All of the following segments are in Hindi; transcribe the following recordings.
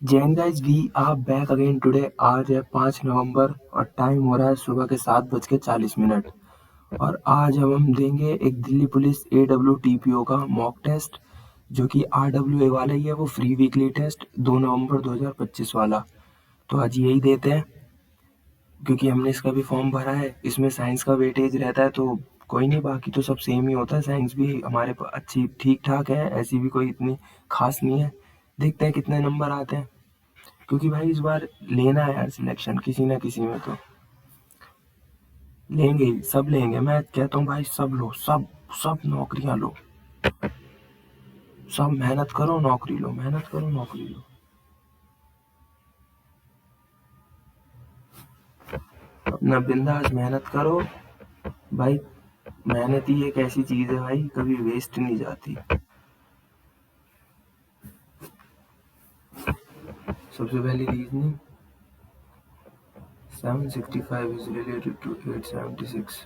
Jain guys we are back again today. आज है 5 नवंबर और टाइम हो रहा है सुबह के 7:40 और आज हम देंगे एक दिल्ली पुलिस AWTPO का मॉक टेस्ट जो कि RWA वाला ही है। वो फ्री वीकली टेस्ट 2 नवंबर 2025 वाला। तो आज यही देते हैं क्योंकि हमने इसका भी फॉर्म भरा है। इसमें साइंस का वेटेज रहता है तो कोई नहीं, बाकी तो सब सेम ही होता है। साइंस भी हमारे अच्छी ठीक ठाक है, ऐसी भी कोई इतनी खास नहीं है। देखते हैं कितने नंबर आते हैं, क्योंकि भाई इस बार लेना है यार सिलेक्शन किसी ना किसी में तो लेंगे ही, सब लेंगे। मैं कहता हूँ भाई सब लो, सब सब नौकरियां लो, सब मेहनत करो नौकरी लो, मेहनत करो नौकरी लो। अपना बिंदास मेहनत करो भाई। मेहनत ही एक ऐसी चीज है भाई, कभी वेस्ट नहीं जाती। सबसे पहली रीजनिंग 765 is related to 876।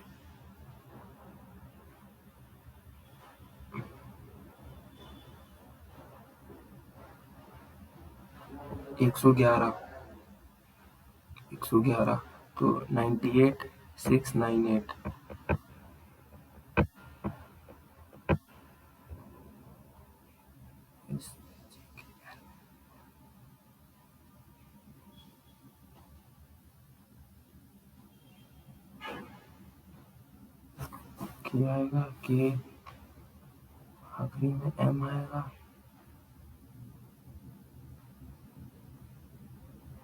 111 111 तो 98 698। के आएगा, के आखिरी में एम आएगा,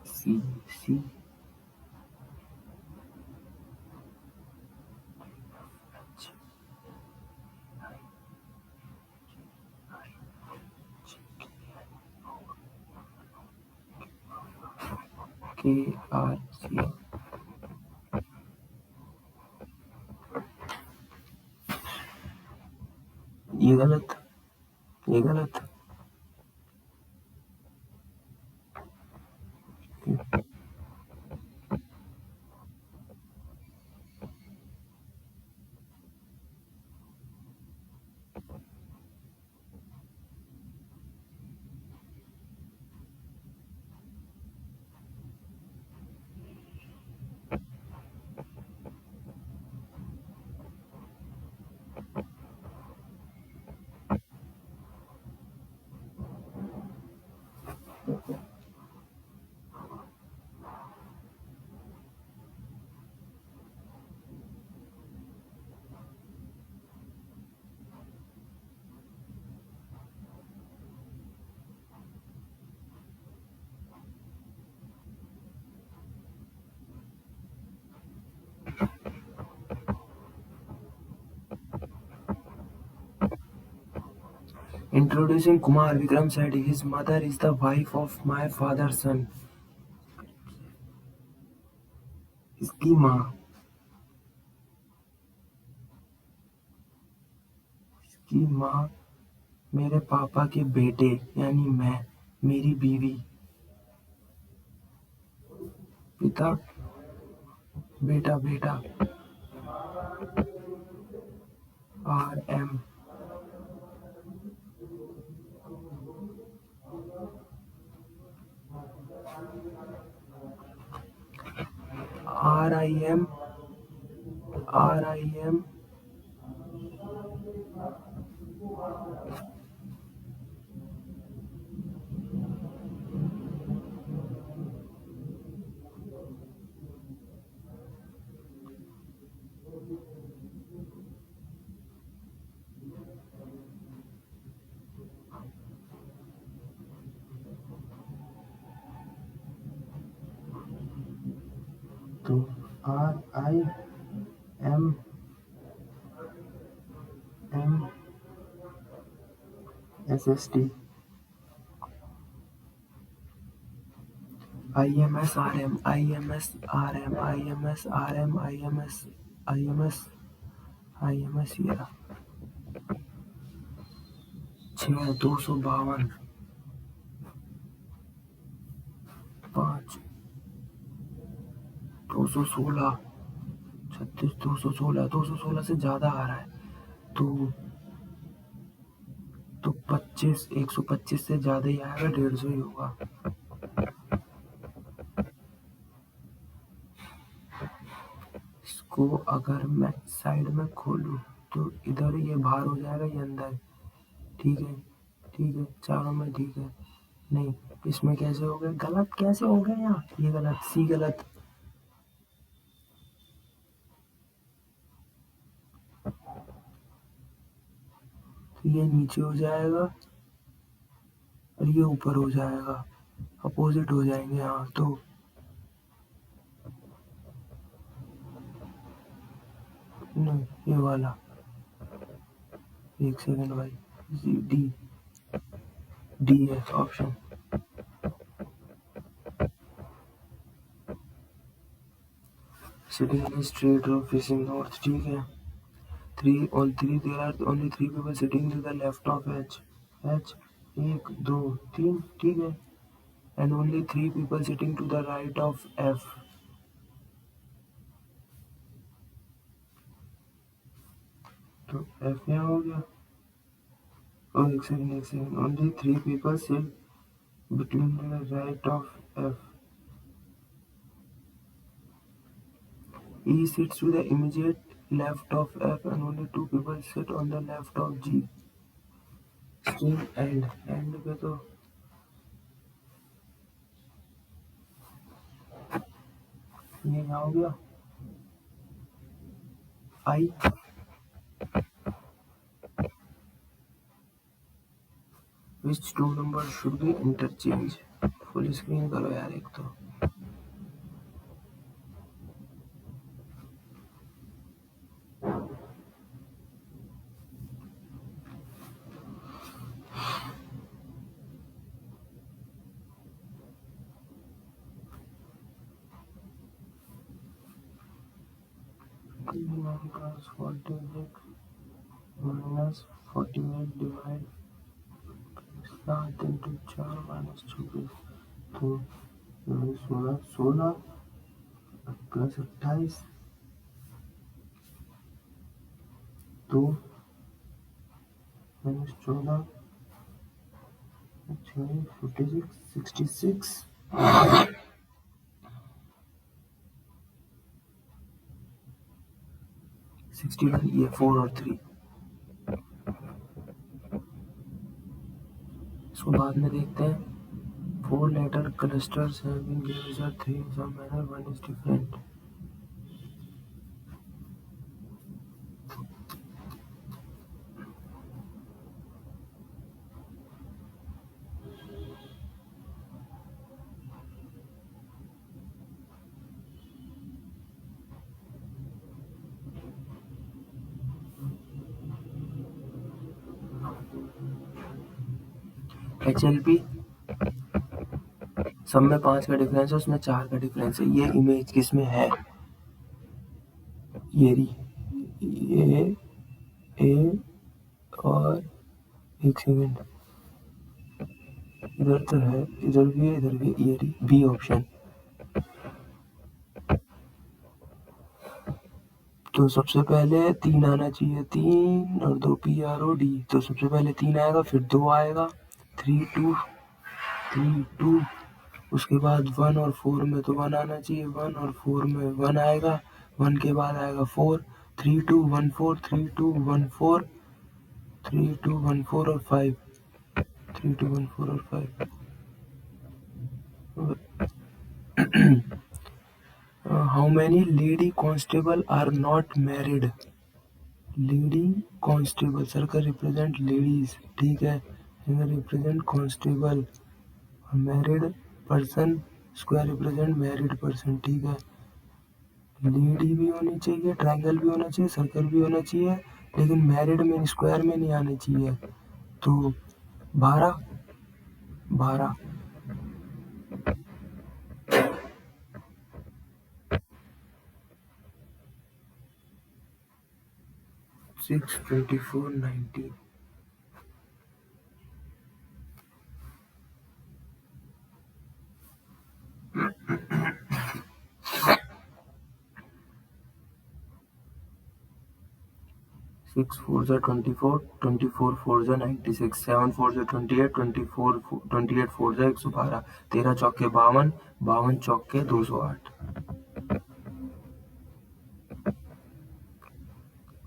सी सी के आर सी। ये गलत, ये गलत। Introducing Kumar, Vikram said his mother is the wife of my father's son। इसकी माँ, इसकी माँ मेरे पापा के बेटे यानी मैं, मेरी बीवी। पिता बेटा, बेटा RM RIM RIM तो RIM SST IMS RM IMS RM IMS RM IMS ये 6252 5 216 36 216 से ज्यादा आ रहा है तो 25 125 से ज्यादा ही आएगा, 150 ही होगा। को अगर मैं साइड में खोलूं तो इधर ये बाहर हो जाएगा, ये अंदर। ठीक है, ठीक है, चारों में ठीक है। नहीं, इसमें कैसे हो गया? गलत कैसे हो गया यहाँ? ये गलत, सी गलत। तो ये नीचे हो जाएगा और ये ऊपर हो जाएगा, अपोजिट हो जाएंगे। हाँ तो नहीं, ये वाला। एक सेकंड भाई। डी, डी है ऑप्शन। सिटिंग इन स्ट्रेट और फेसिंग नॉर्थ, ठीक है। there are only three people sitting to the left of H. H, एक दो तीन, ठीक है। And only three people sitting to the right of F. तो F यहाँ हो गया। और एक second, only three people sit between the right of F. E sits to the immediate left of F and only two people sit on the left of G. String end पे तो ये क्या हो गया? I, which two numbers should be interchanged? Full screen करो यार एक तो। माइनस 48 डिवाइड 7 इंटू 4 माइनस 24, तो 16 16 प्लस 28 2 माइनस 14 66 61, ये 4 और 3। इसको बाद में देखते हैं। 4 letter clusters have been given as 3 in some manner, one is different. HLP सब में 5 का डिफरेंस है, उसमें 4 का डिफरेंस है। ये इमेज किस में है? ये ए और एक सेकंड, इधर तो है, इधर भी है, इधर भी। ये बी ऑप्शन। तो सबसे पहले 3 आना चाहिए, 3 और 2 PROD। तो सबसे पहले 3 आएगा, फिर 2 आएगा, 3 2 3 2। उसके बाद 1 और 4 में तो 1 आना चाहिए, 1 और 4 में 1 आएगा, 1 के बाद आएगा 4, 3 2 1 4 3 2 1 4 3 2 1 4 और 5, 3 2 1 4 और 5। How many lady constable are not married? Lady constable circle represent ladies, ठीक है। Represent constable. Married person square represent married person, ठीक है। लेडी भी होनी चाहिए, ट्रायंगल भी होना चाहिए, सर्कल भी होना चाहिए, लेकिन मैरिड में स्क्वायर में नहीं आनी चाहिए। तो 12 12 6 24 19। सिक्स फोर जा 24, 24 फोर जा 96, 7 फोर जा 28, 28 फोर जा 112, 13 चौके 52, 52 चौके 208।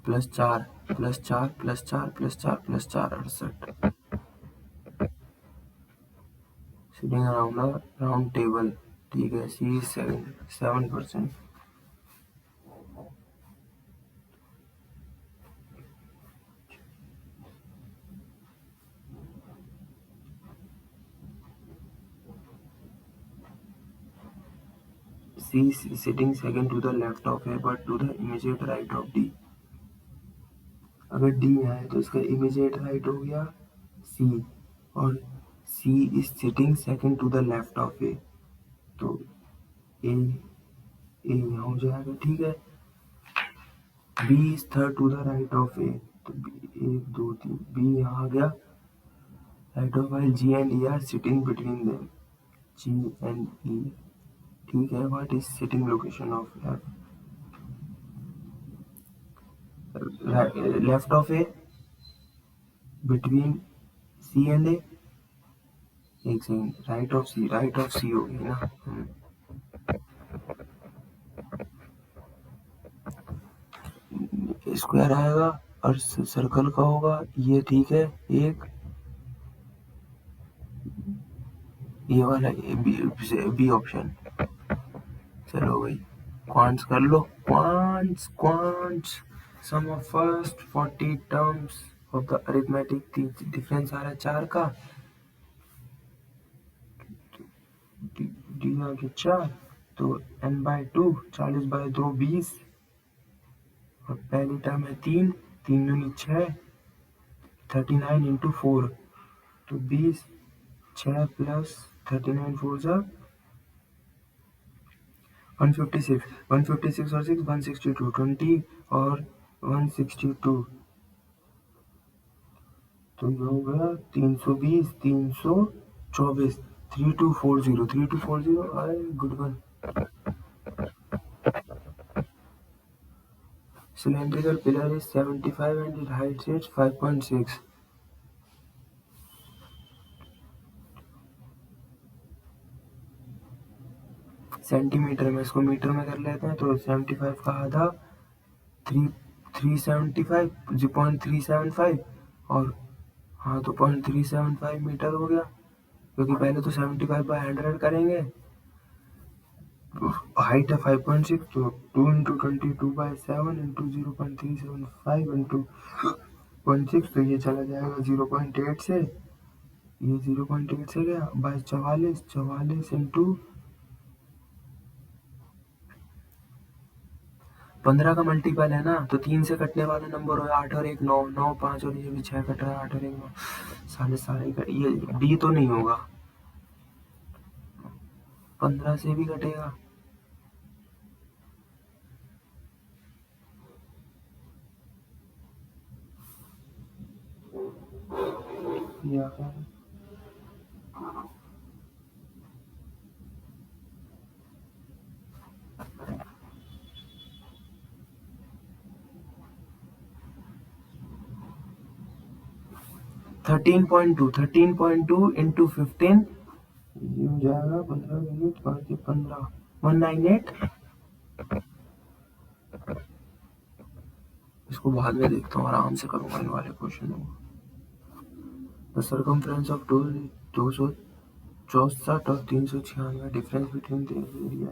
+4 +4 +4 +4 +4 68। सिटिंग अराउंड अ राउंड टेबल, ठीक है। सी 7%। C sitting second to the left of A but to the immediate right of D। अगर D है तो इसका immediate right हो गया C, और C is sitting second to the left of A, तो A यहाँ हो जाएगा, ठीक है। B is third to the right of A, तो B 1 2 3 B यहाँ आ गया right of, while G and E are sitting between them, G and E, ठीक है। What is sitting location of F? Left of A, between C and A, एक सेकेंड, राइट ऑफ सी होगी ना। स्क्वायर आएगा और सर्कल का होगा ये, ठीक है। एक ये वाला बी ऑप्शन। चलो भाई क्वांट्स कर लो, quants sum of first 40 terms of the arithmetic, difference आ रहा है 4 का, डी आ गया 4, तो n/2 40/2 20, और पहली टर्म है 3 3 दूनी 6, 39 इंटू 4, तो 20, 6 प्लस 39 4 जा 156, 156 और 6 162, 20 और 162, तो ये हो गया 320 324, 3240 3240, अरे good one. Cylindrical pillar is 75 and its height is 5.6। Centimetre में, इसको मीटर में कर लेते हैं, तो 75 का आधा 375 0.375, और हाँ तो 0.375 मीटर हो गया, क्योंकि पहले तो 75/100 करेंगे। हाइट है 5.6, तो 2 × 22/7 × 0.375 × 0.6, तो ये चला जाएगा 0.8 से, ये 0.8 से गया बाय 44 44 इंटू 15 का मल्टीपल है ना, तो 3 से कटने वाला नंबर हो, 8 और 1 9 9 5 और ये भी 6 कट रहा है, 8 और 1 9, सारे ये डी तो नहीं होगा, 15 से भी कटेगा, या 13.2 इंटू 15, ये हो जाएगा 15 मिनट 5 15 198। इसको बाद में देखता हूँ, आराम से करूँगा इन वाले क्वेश्चन को। द सर्कमफ्रेंस ऑफ 264 और 396, डिफरेंस बिटवीन द एरिया।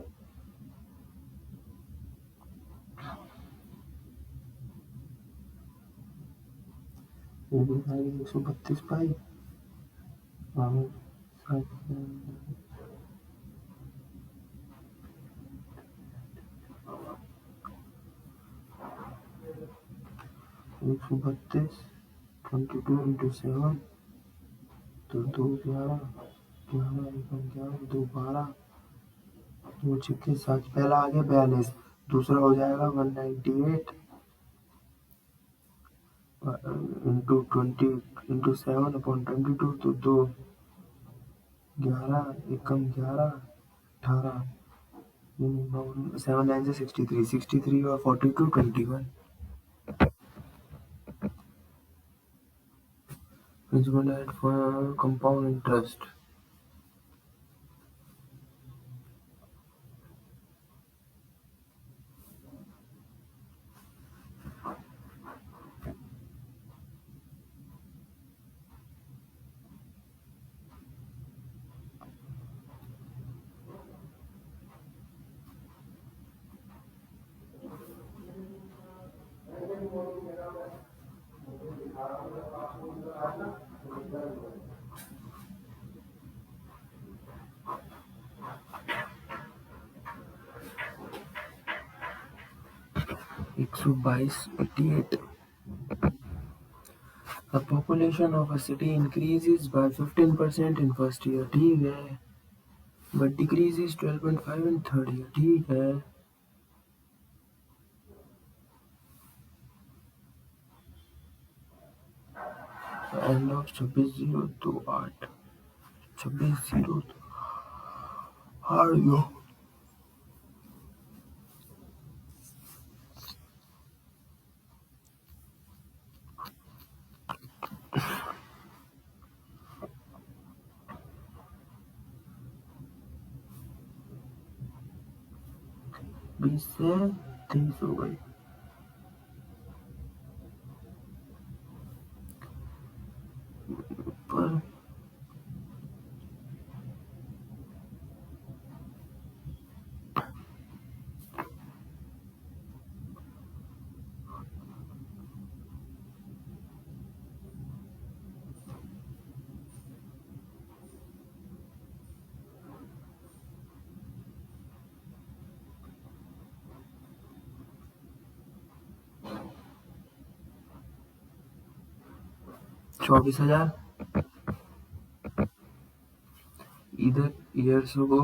ये भी 132 पाई, 132 22 इंटू 7, तो 2 11 11 11 2 12, 2 6 7, पहला आ गया 42, दूसरा हो जाएगा 198 इंटू 20 इंटू 7/22, तो 2 11 एकम 11 18, 7 9 से 63 63 और 42 21। Principal at for compound interest। 122 88. The population of a city increases by 15% in first year, ठीक है, but decreases 12.5 in third year, ठीक है. एंड ऑफ 26/028 26/028 20 से 23 हो गई. पर 24,000 either years ago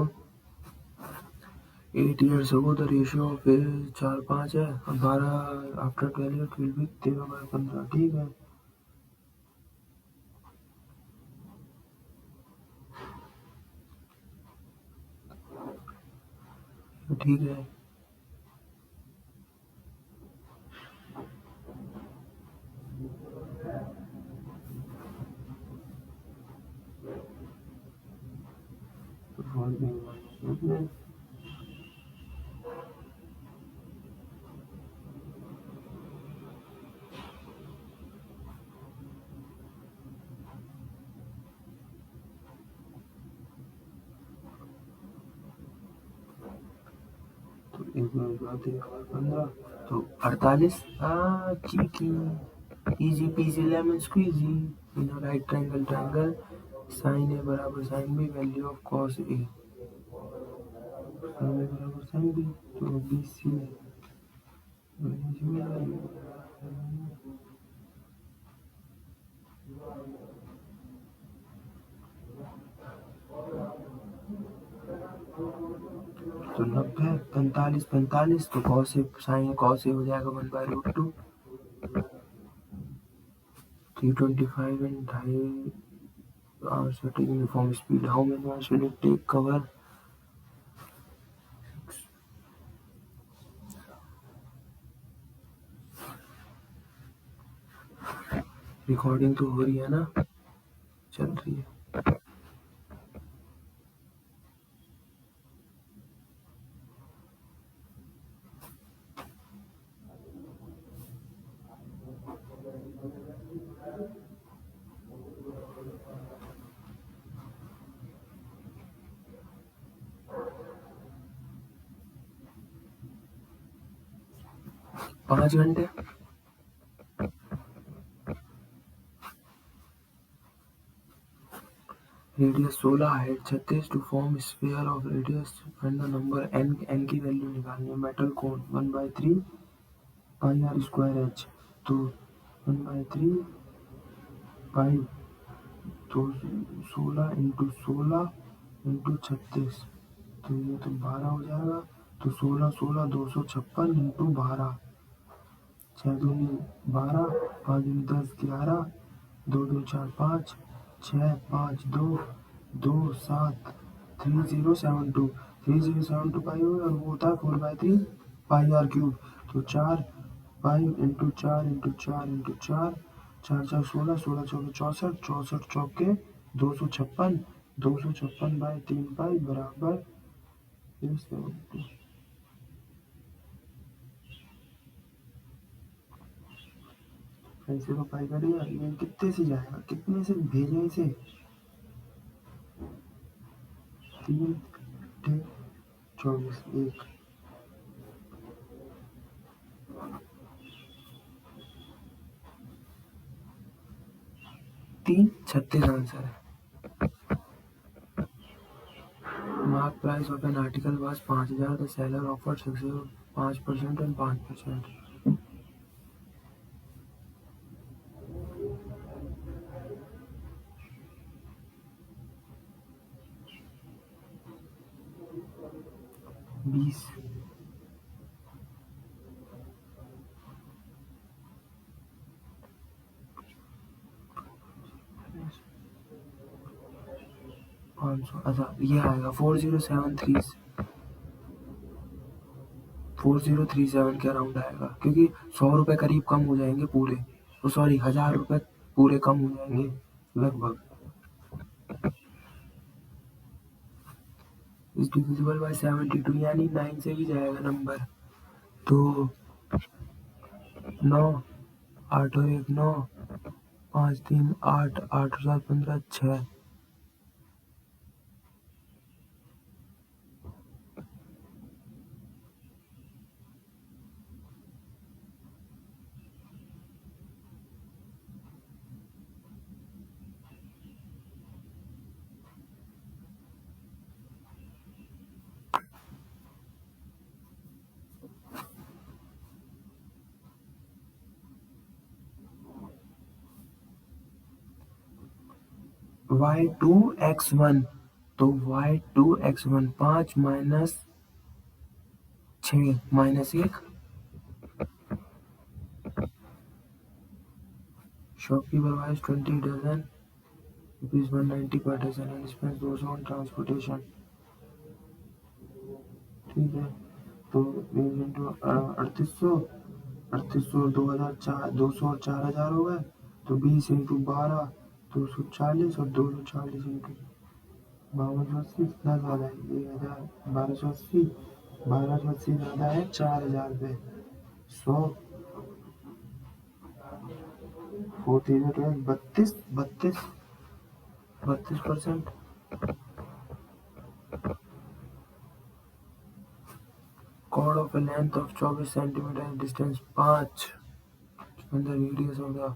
8 years ago the ratio of 4-5 है और 12 after 12 years will be 13/15, ठीक है. ठीक है. तो 1/15 तो 48. cheeky, easy peasy lemon squeezy. In a right triangle sin A बराबर sin B, value of cos A sin A बराबर sin B, तो BC तो 90 45 तो cos A sin cos A हो जाएगा 1/√2. 325 and high are setting uniform speed. How many hours will it take cover? Recording तो हो रही है ना, चल रही है. पाँच घंटे. Radius 16, height 36. To form sphere of radius find the number n की वैल्यू निकालनी है. Metal cone 1/3 pi r square h, तो 1/3 पाई तो 16 इंटू 16 इंटू 36, तो ये तो 12 हो जाएगा. तो 16 256 इंटू 12, 6×2 12, 5×2 10 11, 2×2 4 5, 6 5 2 2 7 3072 3072 पाई हो और वो होता है 4/3 पाई आर क्यूब. तो 4 पाई इंटू 4 इंटू 4 इंटू 4, 4×4 16 16×4 64 64 चौके 256 256/3 पाई बराबर 372. ऐसे तो पाई करेगा. ये कितने से जाएगा, कितने से भेजें इसे. 3 24 1 3 36 आंसर है। Mark price of an article was 5000, the seller offered 5% and 5%। बीस 500। अच्छा ये आएगा 4037 के अराउंड आएगा, क्योंकि 100 रुपये करीब कम हो जाएंगे पूरे, तो सॉरी 1000 रुपये पूरे कम हो जाएंगे लगभग। इज डिविजिबल बाय 72, यानी 9 से भी जाएगा नंबर। तो 9, 8 और 1 9, 5 3 8, 8 और 7 15, 6। y2x1, तो y2x1 5 minus 6 minus 1। Shopkeeper buys 20 dozen, ₹190 per dozen and spends 200 on transportation। ठीक है, तो 3800, 3800 और 2004, 200 और 4000 हो गए, तो 20 इंटू 12, 240, और 240 इंटू 5280 प्लस ज़्यादा है 1000, 1280, 1280 ज़्यादा है 4000 पे 100, 32 32%। Chord of a length of 24 centimeter distance 5 and the radius of the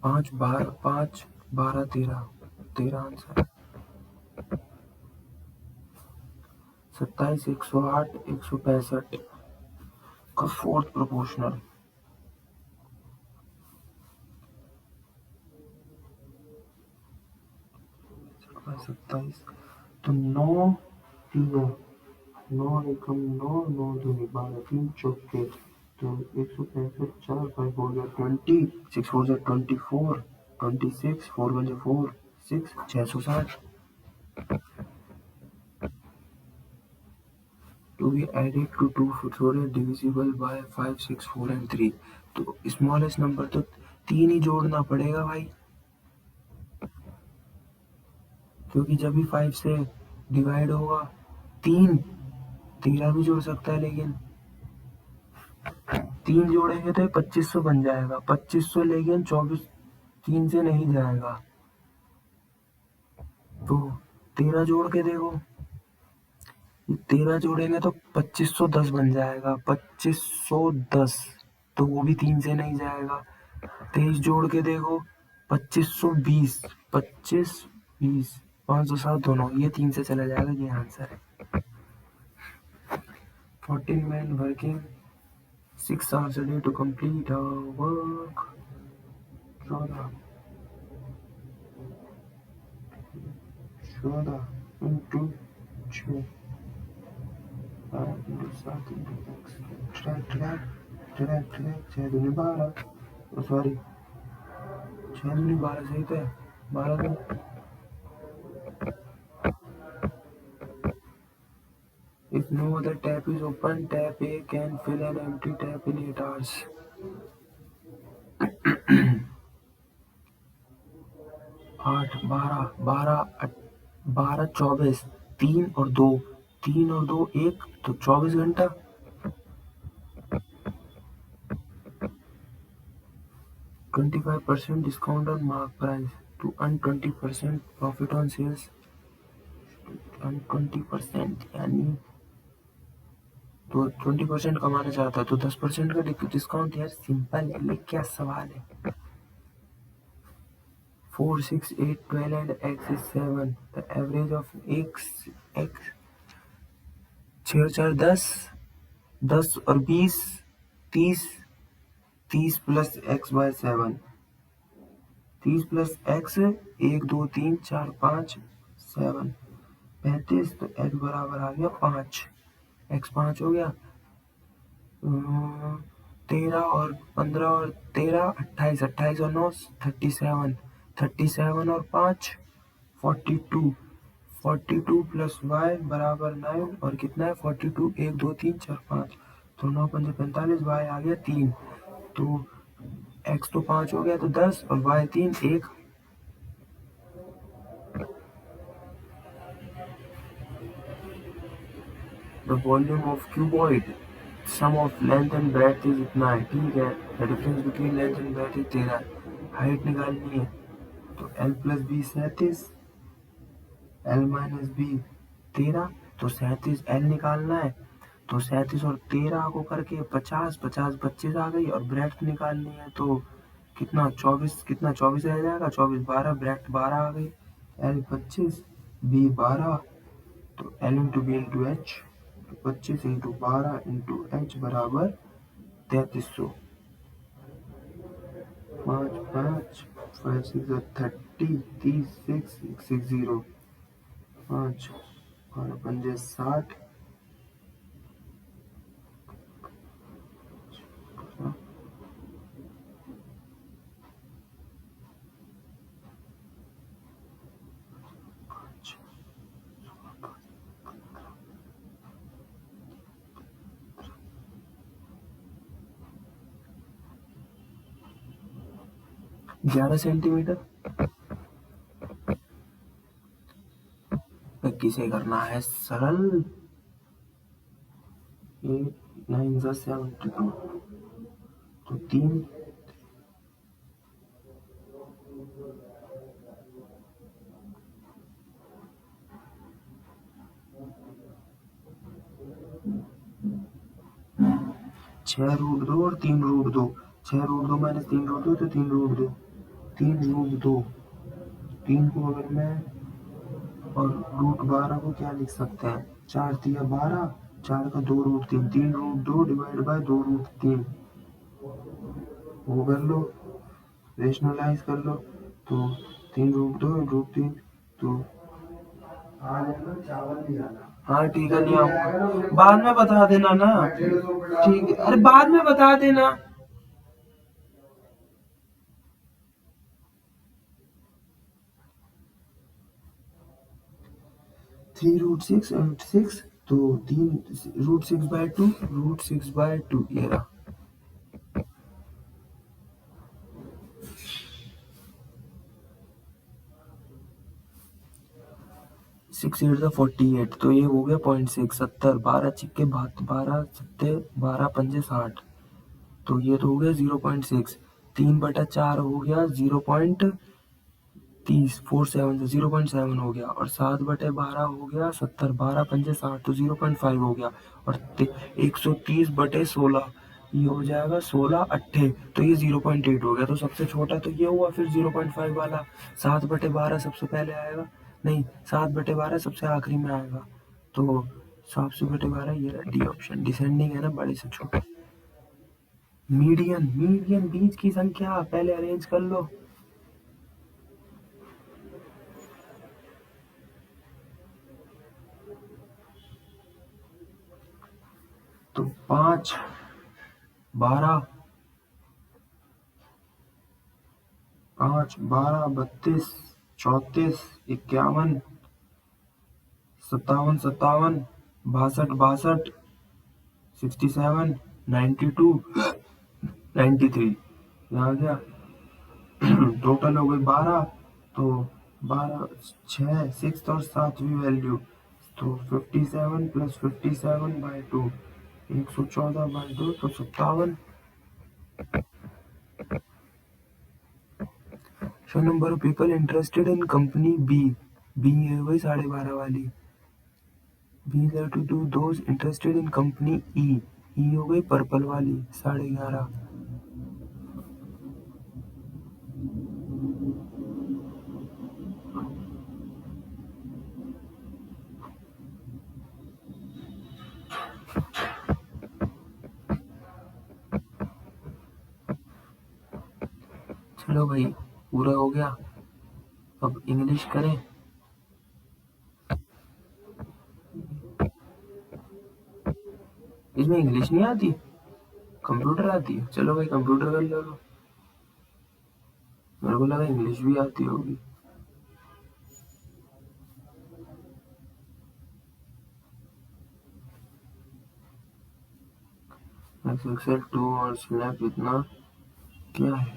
5 12 5 12 13 answer. 27 108 165 का फोर्थ प्रोपोर्शनल। 27, तो 9 तीनों, 9 एकम 9, 9 दूनी 12, 3 चौके, तो 165 4 5 4 जा 20, 6 4 जा 24, 26 4 1 जा 4 6 660। To be added to 2 divisible by 5 6 4 and 3, तो स्मॉलेस्ट नंबर तो 3 ही जोड़ना पड़ेगा भाई, क्योंकि जब भी 5 से डिवाइड होगा 3, 13 भी जोड़ सकता है, लेकिन 3 जोड़ेंगे तो 2500 बन जाएगा, 2500, लेकिन 24 3 से नहीं जाएगा, तो 13 जोड़ के देखो, 13 जोड़ेंगे तो 2510 बन जाएगा, 2510, तो वो भी 3 से नहीं जाएगा। 23 जोड़ के देखो 2520, 2520, 507 दोनों, ये 3 से चला जाएगा, ये आंसर है। 14 men working 6 hours a day to complete our work। 14 into 6 into 7 into x, track 6 दूनी 12, सॉरी 6 दूनी 12 सही तो है, 12 तो। If no other tap is open, tap A can fill an empty tap in 8 hours। 8 12 12 12 24, 3 और 2, 3 और 2 1, तो 24 घंटा। 25% discount on mark price to earn 20% profit on sales, earn 20%, यानी तो 20% कमाना चाहता है तो 10% का डिस्काउंट। यार सिंपल है, ये क्या सवाल है। 4, 6, 8, 12 and x is 7. The average of x 6 और 4 10, 10 और 20 30, 30 plus x by 7, 30 plus x 1 2 3 4 5 7 35। तो x बराबर आ गया 5, x 5 हो गया। 13 और 15 और 13 28, 28 और 9 37, 37 और 5 42, 42 प्लस y बराबर 9 और कितना है 42, 1 2 3 4 5, तो 9 5 45, y आ गया 3। तो x तो 5 हो गया तो 10 और y 3 1। The volume of cuboid sum of length and breadth is इतना है, ठीक है। The difference between length and breadth is 13। Height निकालनी है तो l plus b 37, l minus b 13, तो 37 l निकालना है। तो 37 और 13 को करके 50, 50 25 आ गई और ब्रेड्थ निकालनी है तो कितना 24, कितना 24 रह जाएगा, 24 12, ब्रेड्थ 12 आ गई। l 25 b 12, तो l into b into h, तो 25 इंटू 12 इंटू एच बराबर 3300। 5 5 5 6 30, 30 6 6 0 5 12 पंजे 60। ग्यारह सेंटीमीटर। किसे करना है सरल। 8 9 72, तो 3 6 रूट 2 और 3 रूट 2, 6 रूट 2 माइनस 3 रूट 2 तो 3 रूट 2, 3 रूट 2, 3 को अगर मैं और रूट 12 को क्या लिख सकते हैं, 4 3 12, 4 का 2 root 3, 3 root 2 divide by 2 root 3, वो कर लो, रेशनलाइज कर लो। तो 3 रूट 2 रूट 3, तो हाँ ठीक है, नहीं आऊंगा, बाद में बता देना ना। ठीक है, अरे बाद में बता देना। 3 रूट 6 6, तो 3 रूट 6 बाय 2, रूट 6 बाय 2 ये रहा। 6 8 48, तो ये हो गया 0.6 70, 12 छिक्के 12 सत्ते 12 पंजे 60, तो ये तो हो गया 0.6। 3/4 हो गया 0.30, 47 से 0.7 हो गया, और 7/12 हो गया 70, 12 पंजे 60, तो 0.5 हो गया, और 130/16 ये हो जाएगा 16 अट्ठे, तो ये 0.8 हो गया। तो सबसे छोटा तो ये हुआ, फिर 0.5 वाला 7/12 सबसे पहले आएगा, नहीं 7/12 सबसे आखिरी में आएगा, तो 7/12 ये डी ऑप्शन डिसेंडिंग है ना, बड़े से छोटे। मीडियन, मीडियन बीच की संख्या पहले अरेंज कर लो। तो 5 12, 5 12 32 34 51 57 57 62 67 92 93, यहाँ गया। टोटल हो गई 12, तो 12 6 6 और 7वीं वैल्यू, तो 57 प्लस 57/2, 114/2, तो 57। Show number of people interested in company B, B है वही 12.5 वाली। B32 those interested in company E. E हो गई पर्पल वाली 11:30। चलो भाई पूरा हो गया। अब इंग्लिश करें। इसमें इंग्लिश नहीं आती, कंप्यूटर आती है। चलो भाई कंप्यूटर कर लो। मेरे को लगा इंग्लिश भी आती होगी। एक्सेल 2 और स्नैप इतना क्या है?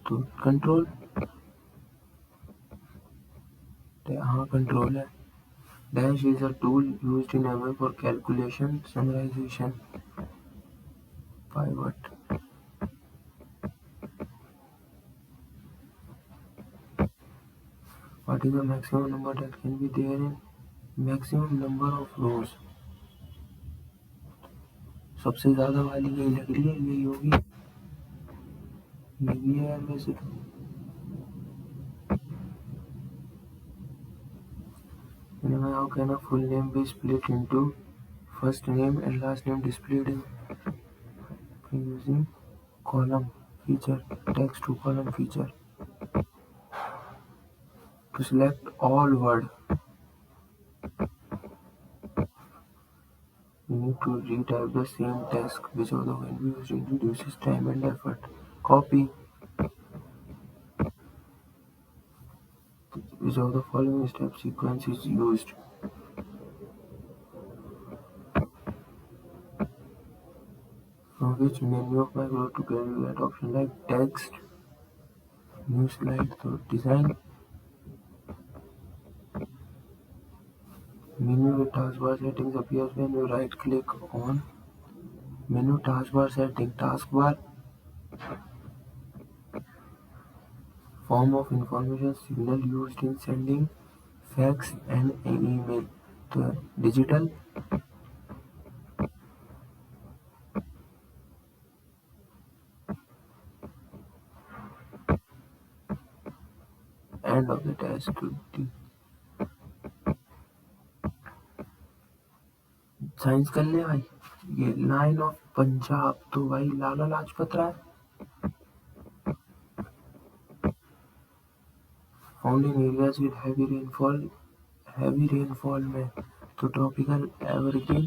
तो कंट्रोल, हाँ कंट्रोल है। Dash is a tool used in ML for calculation summarization. Pivot. What is the maximum number that can be there in maximum number of rows? सबसे ज्यादा वाली यही लग रही है, यही होगी। ये भी है यार वैसे तो। How can a full name be split into first name and last name displayed in using column feature, text to column feature? To select all word, you need to retype the same text, which of the when used reduces time and effort. Copy. Which of the following step sequence is used? From which menu of Microsoft to calculate option like text, new slide, so design. Menu with taskbar settings appears when you right click on menu taskbar setting. Taskbar, form of information signal used in sending fax and email. तो digital. End of the test. Science कर ले भाई। ये लाइन ऑफ पंजाब तो भाई Lala Lajpat Rai. Found in areas with heavy rainfall में तो tropical evergreen.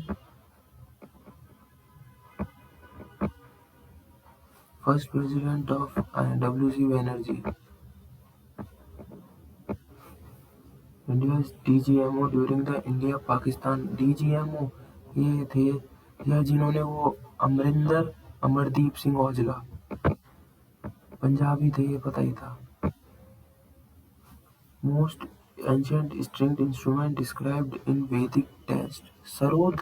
First president of WC Banerjee. India's DGMO during the India Pakistan. DGMO ये थे या जिन्होंने वो अमरदीप सिंह औजला, पंजाबी थे, ये पता ही था। Most ancient stringed instrument described in वैदिक टेक्स्ट। सरोद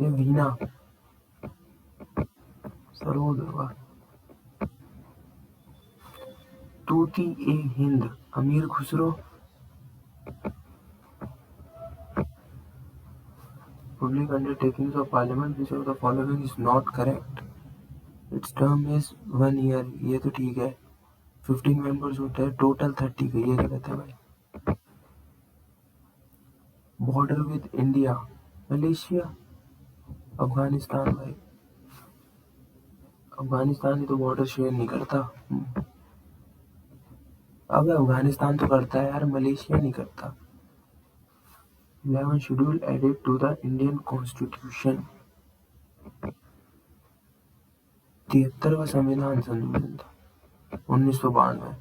या वीणा। सरोद होगा। तूती ए हिंद अमीर Khusro. Public undertakings of parliament, which of the following is not correct? Its term is 1 year, ये तो ठीक है। 15 मेंबर्स होते हैं, टोटल 30 का, ये गलत है भाई। Border with India, Malaysia, Afghanistan भाई। अफगानिस्तान ही तो बॉर्डर शेयर नहीं करता। अब अफगानिस्तान तो करता है यार, मलेशिया नहीं करता। 11 schedule added to the Indian constitution. 73वां संविधान संशोधन था 1992।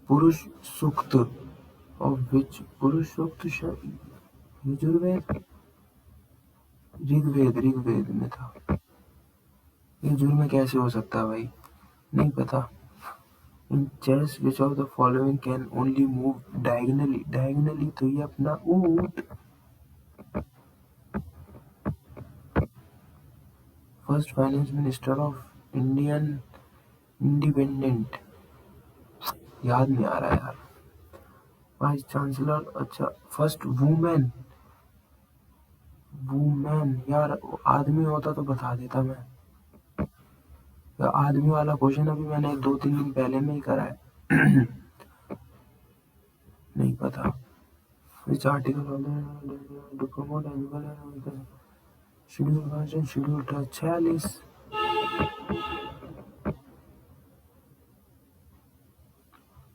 पुरुष सूक्त ऑफ विच पुरुष सूक्त यजुर्वेद ऋग्वेद में था। यजुर में कैसे हो सकता है भाई, नहीं पता। In chess which of the following can only move diagonally तो ये अपना ऊंट। First finance minister of Indian independent, याद नहीं आ रहा यार। वाइस चांसलर, अच्छा फर्स्ट वुमेन। वुमेन यार, आदमी होता तो बता देता मैं। तो आदमी वाला क्वेश्चन अभी मैंने 2-3 दिन पहले में ही करा है। नहीं पता। Which article to promote animal schedule version schedule 46।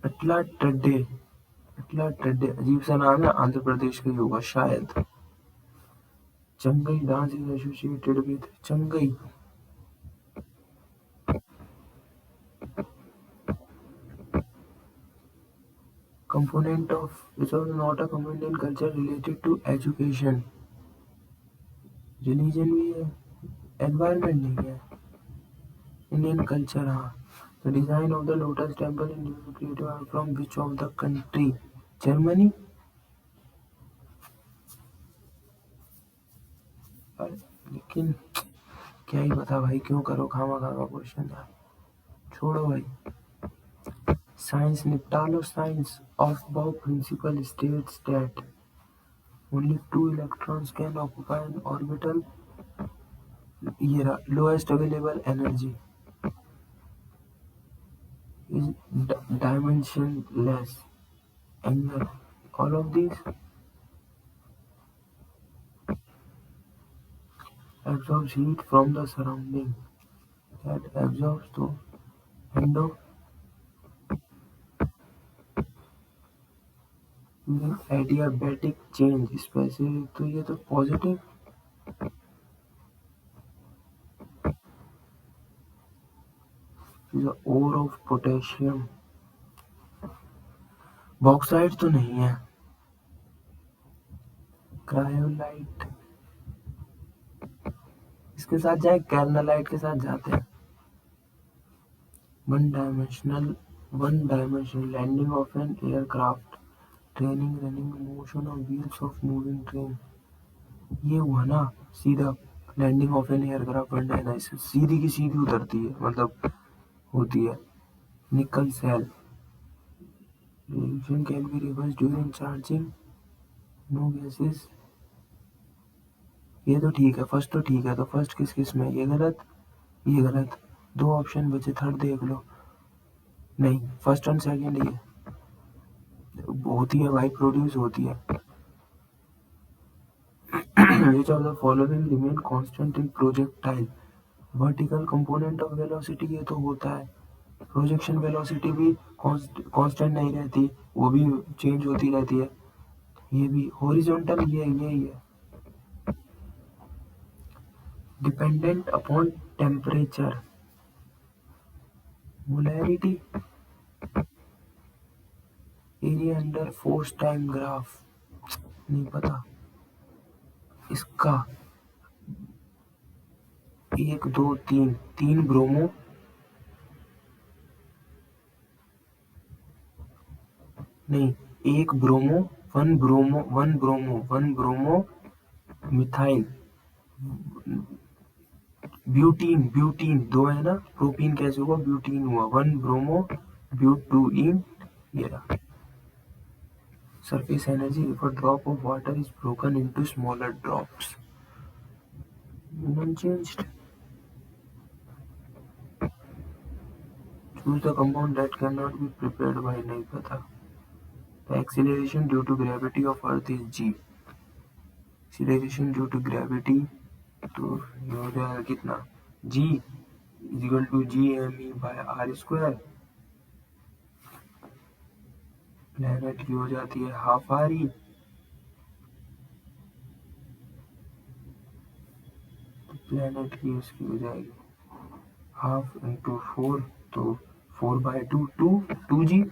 अटला टड्डे। अटला टड्डे अजीब सा नाम है, आंध्र प्रदेश का ही होगा शायद। चंगई डांस इज एसोसिएटेड विद चंगई। Component of which was not a component in culture related to education. Religion भी है, environment नहीं है, Indian culture हाँ। The design of the Lotus Temple in created are from which of the country? Germany? लेकिन क्या ही पता भाई, क्यों करो खामा-खा का क्वेश्चन यार, छोड़ो भाई। साइंस निपटा लो science. Aufbau principle states that only 2 electrons can occupy an orbital. ये रहा, lowest available energy is dimensionless angle. All of these absorbs heat from the surrounding. That absorbs तो endo adiabatic change specific, तो ये तो positive. is ore of potassium। Bauxite तो नहीं है। क्रायोलाइट इसके साथ जाए, कैल्नालाइट के साथ जाते हैं। One dimensional landing of an aircraft, training running motion of wheels of moving train. ये हुआ ना सीधा, landing of an aircraft one dimensional, सीधी की सीधी उतरती है, मतलब होती है। Nickel cell reaction can be reversed during charging, no gases। ये तो ठीक है, फर्स्ट तो ठीक है, तो फर्स्ट किस किस में, ये गलत ये गलत। 2 ऑप्शन बचे, थर्ड देख लो। नहीं, फर्स्ट एंड सेकंड ये होती है भाई, प्रोड्यूस होती है। Which of the following remain constant in projectile? Vertical component of velocity, ये तो होता है। प्रोजेक्शन वेलोसिटी भी कांस्टेंट नहीं रहती, वो भी चेंज होती रहती है। ये भी हॉरिजॉन्टल, ये ही है। Dependent upon temperature, molarity, area under force time graph, नहीं पता इसका। 1 2 3 3 ब्रोमो, नहीं 1 ब्रोमो 1 ब्रोमो मिथाइल ब्यूटीन 2 है ना, प्रोपीन कैसे हुआ, ब्यूटीन हुआ। 1 ब्रोमो ब्यूटूइन, ये रहा। Surface energy if a drop of water is broken into smaller drops, unchanged. Choose the compound that can not be prepared by, नहीं पता। The acceleration due to gravity of earth is g. Acceleration due to gravity, तो ये हो जाएगा कितना, g is equal to g M E by R square. Planet की हो जाती है हाफ आर ई, तो प्लैनेट की उसकी हो जाएगी हाफ इंटू 4, तो 4/2 टू जी।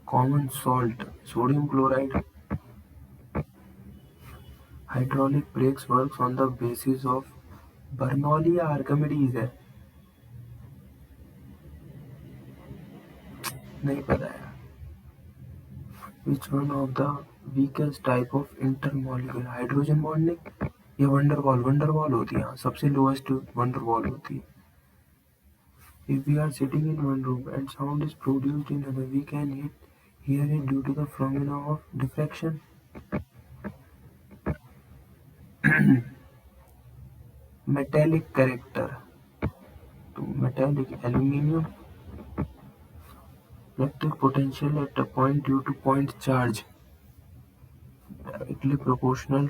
Common salt sodium chloride. Hydraulic brakes works on the basis of Bernoulli या आर्किमिडीज है, नहीं पता है। Which one of the weakest type of intermolecular hydrogen bonding, ये वंडरवॉल होती है, सबसे लोएस्ट वंडरवॉल होती है। If we are sitting in one room and sound is produced in another, we can hear it due to the phenomena of diffraction. Metallic character. To metallic aluminium. Electric potential at a point due to point charge. Directly proportional.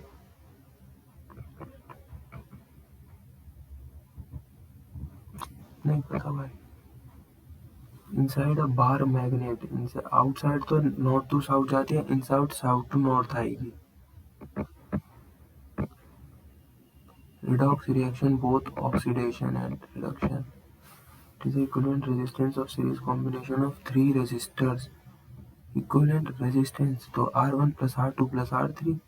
नहीं पता भाई. Inside a bar magnet. Outside तो north to south जाती है. Inside south to north आएगी. Redox reaction, both oxidation and reduction. It is the equivalent resistance of series combination of three resistors. Equivalent resistance तो R1 plus R2 plus R3.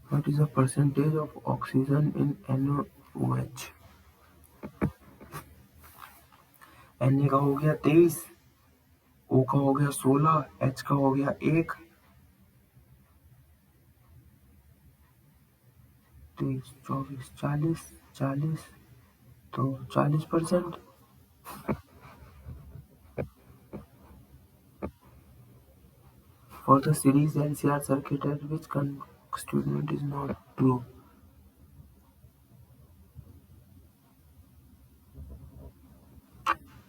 What is the percentage of oxygen in NaOH? Na का हो गया 23, O का हो गया 16, H का हो गया 1, 23, 24, 40, 40 तो 40%. For the series LCR circuit at which constituent is not true.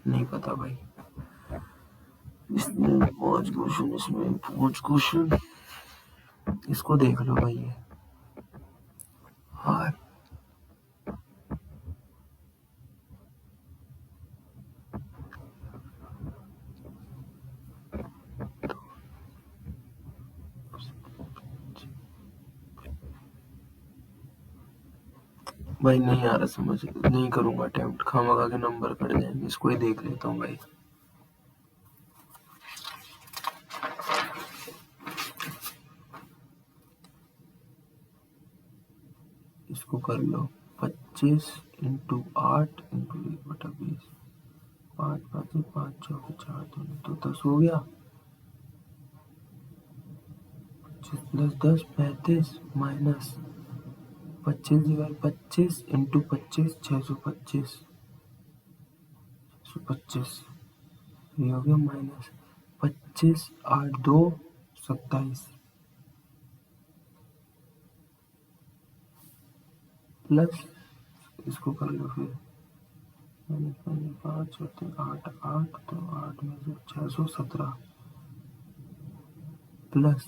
नहीं पता भाई. इसमें 5 क्वेश्चन, इसमें 5 क्वेश्चन. इसको देख लो भाई. ये हाँ भाई, नहीं आ रहा समझ. नहीं करूंगा अटेम्प्ट, खामखा के नंबर कट जाएंगे. इसको ही देख लेता हूँ भाई. इसको कर लो. 25 इंटू 8 इंटू 1/20. 5 5 5 4 4 तो 10 हो गया. 10 10 35 माइनस 25 डिवाइड 25 इंटू 25 625. 625 ये हो गया माइनस 25 8 2 27 प्लस. इसको कर लो फिर. 5 होते 8 8 तो 8 में से 617 प्लस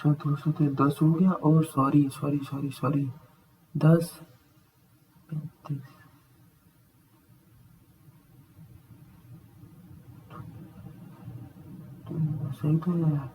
200 से 10 हो गया. और सॉरी 10 35 सही तो है यार.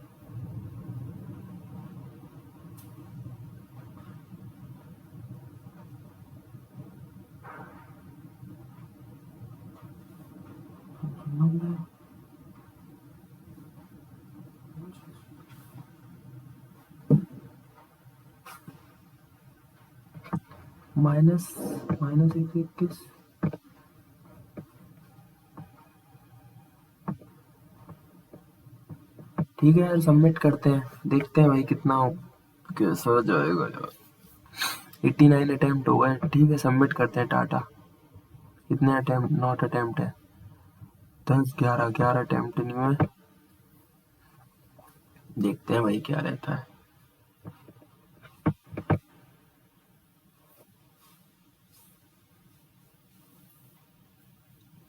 माइनस 121. ठीक है यार, सबमिट करते हैं. देखते हैं भाई कितना हो, कैसा जाएगा यार. 89 अटेम्प्ट हो गए. ठीक है, सबमिट करते हैं. टाटा. कितने अटेम्प्ट? 9 अटेम्प्ट है. 10 11 अटेम्प्ट नहीं हुए. देखते हैं भाई क्या रहता है.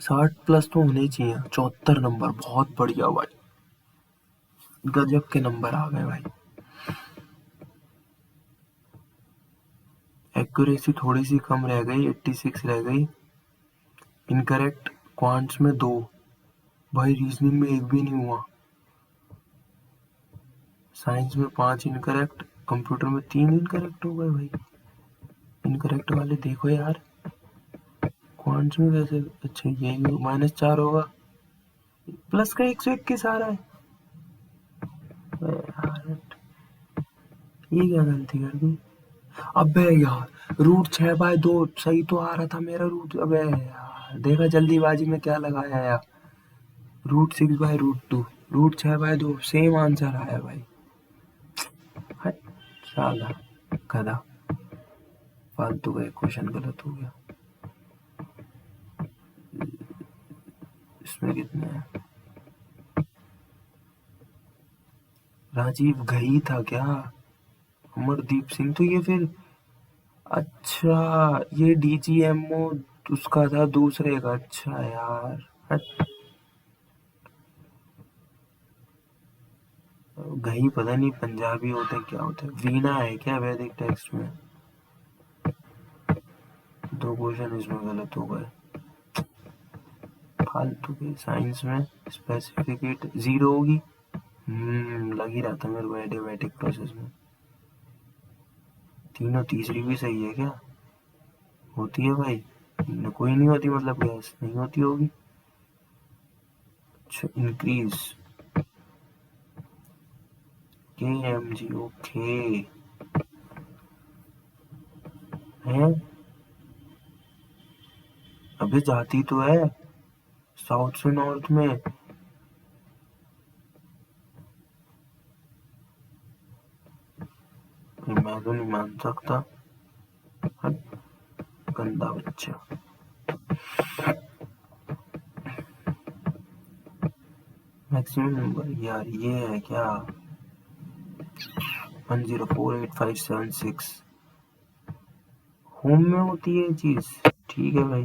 60 प्लस तो होने ही चाहिए. 74 नंबर, बहुत बढ़िया भाई. गजब के नंबर आ गए भाई. एक्यूरेसी थोड़ी सी कम रह गई, 86 रह गई। इनकरेक्ट क्वांट्स में 2, भाई रीजनिंग में 1 भी नहीं हुआ। साइंस में 5 इनकरेक्ट, कंप्यूटर में 3 इनकरेक्ट हो गए भाई। इनकरेक्ट वाले देखो यार, क्वांट्स में कैसे? अच्छा ये -4 होगा, प्लस का 121 आ रहा है। यार ये क्या गलती कर दी? अबे यार √6/2 सही तो आ रहा था मेरा रूट। अबे यार देखा जल्दीबाजी में क्या लगाया यार। √6/√2, √6/2 सेम आंसर आया भाई। हट साला गधा, फालतू का एक क्वेश्चन गलत हो गया। इसमें कितने हैं? राजीव घई था क्या? अमरदीप सिंह तो ये फिर, अच्छा ये DGMO उसका था दूसरे का। अच्छा यार हट। घई पता नहीं पंजाबी होता है क्या होता है। वीणा है क्या वैदिक टेक्स्ट में? 2 क्वेश्चन इसमें गलत हो गए फालतू के। साइंस में स्पेसिफिकेट 0 होगी। लग ही रहा था मेरे को एडियाबैटिक प्रोसेस में। तीनों तीसरी भी सही है क्या? होती है भाई, कोई नहीं होती मतलब गैस नहीं होती होगी। अच्छा इंक्रीज KMG ओके है। अबे जाती तो है साउथ से नॉर्थ में। मैं तो नहीं मान सकता, गंदा बच्चा। मैक्सिमम नंबर यार ये है क्या? 104856 होम में होती है ये चीज। ठीक है भाई,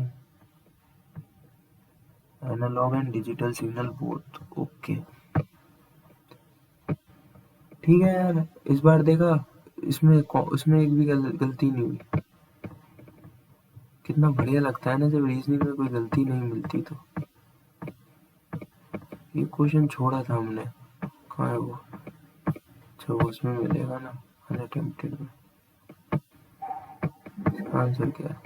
analogue and digital signal both okay. ठीक है यार, इस बार देखा इसमें एक भी गलती नहीं हुई। कितना बढ़िया लगता है ना जब रीजनिंग में कोई गलती नहीं मिलती। तो ये क्वेश्चन छोड़ा था हमने, कहाँ है वो? अच्छा वो उसमें मिलेगा ना, अनअटेम्प्टेड में। आंसर क्या है?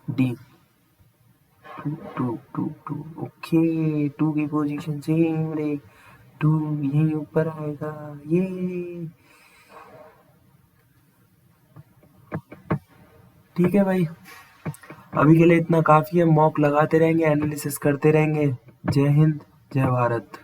डी। टू ओके, 2 की पोजीशन सेम रे। 2 यहीं ऊपर आएगा ये। ठीक है भाई, अभी के लिए इतना काफी है। मॉक लगाते रहेंगे, एनालिसिस करते रहेंगे। जय हिंद, जय भारत।